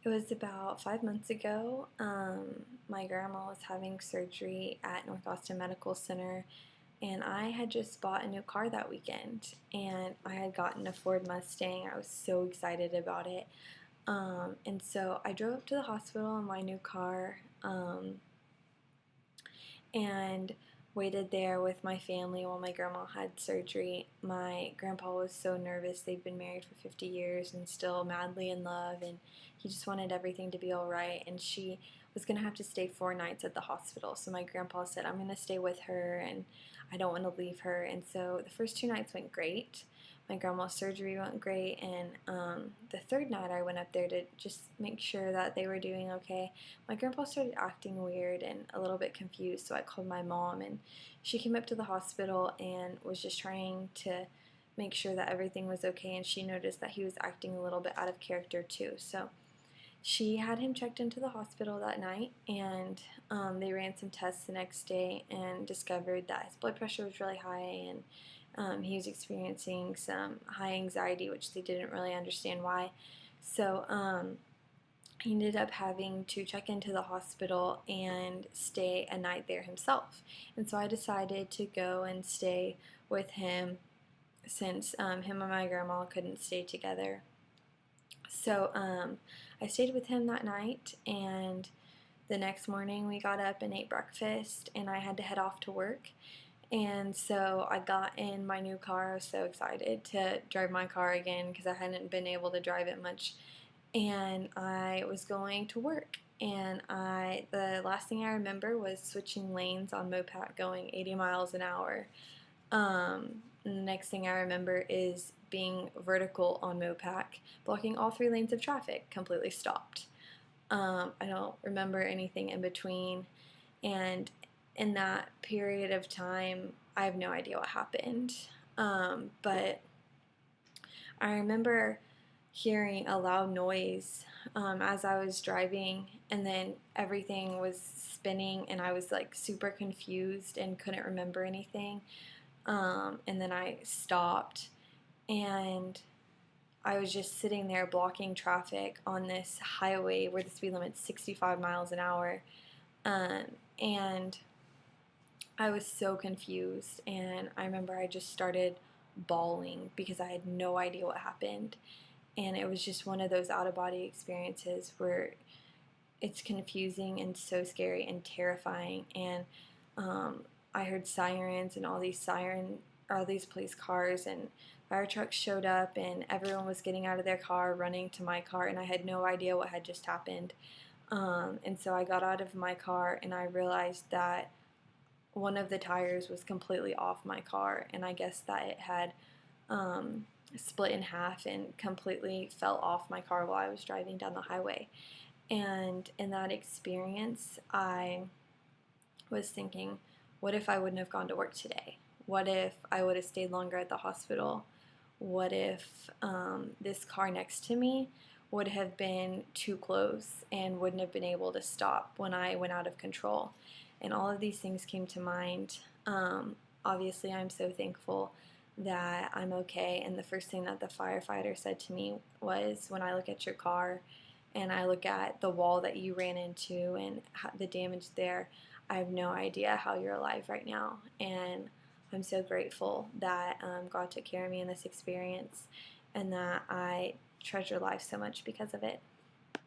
was about 5 months ago. My grandma was having surgery at North Austin Medical Center, and I had just bought a new car that weekend. And I had gotten a Ford Mustang. I was so excited about it. And so I drove up to the hospital in my new car, and waited there with my family while my grandma had surgery. My grandpa was so nervous. They'd been married for 50 years and still madly in love, and he just wanted everything to be all right. And she was going to have to stay 4 nights at the hospital. So my grandpa said, I'm going to stay with her, and I don't want to leave her. And so the first 2 nights went great. My grandma's surgery went great, and the third night I went up there to just make sure that they were doing okay. My grandpa started acting weird and a little bit confused, so I called my mom, and she came up to the hospital and was just trying to make sure that everything was okay, and she noticed that he was acting a little bit out of character too. So she had him checked into the hospital that night, and they ran some tests the next day and discovered that his blood pressure was really high, and he was experiencing some high anxiety, which they didn't really understand why. So he ended up having to check into the hospital and stay a night there himself. And so I decided to go and stay with him since him and my grandma couldn't stay together. So I stayed with him that night, and the next morning we got up and ate breakfast, and I had to head off to work. And so I got in my new car. I was so excited to drive my car again because I hadn't been able to drive it much. And I was going to work, and the last thing I remember was switching lanes on Mopac going 80 miles an hour. The next thing I remember is being vertical on Mopac, blocking all 3 lanes of traffic, completely stopped. I don't remember anything in between, and in that period of time, I have no idea what happened. But I remember hearing a loud noise as I was driving, and then everything was spinning, and I was like super confused and couldn't remember anything. And then I stopped, and I was just sitting there blocking traffic on this highway where the speed limit's 65 miles an hour. And I was so confused, and I remember I just started bawling because I had no idea what happened. And it was just one of those out-of-body experiences where it's confusing and so scary and terrifying. And I heard sirens, and all these police cars and fire trucks showed up, and everyone was getting out of their car, running to my car, and I had no idea what had just happened. And so I got out of my car, and I realized that one of the tires was completely off my car, and I guess that it had split in half and completely fell off my car while I was driving down the highway. And in that experience, I was thinking, what if I wouldn't have gone to work today? What if I would have stayed longer at the hospital? What if this car next to me would have been too close and wouldn't have been able to stop when I went out of control? And all of these things came to mind. Obviously, I'm so thankful that I'm okay. And the first thing that the firefighter said to me was, when I look at your car and I look at the wall that you ran into and the damage there, I have no idea how you're alive right now. And I'm so grateful that God took care of me in this experience, and that I treasure life so much because of it.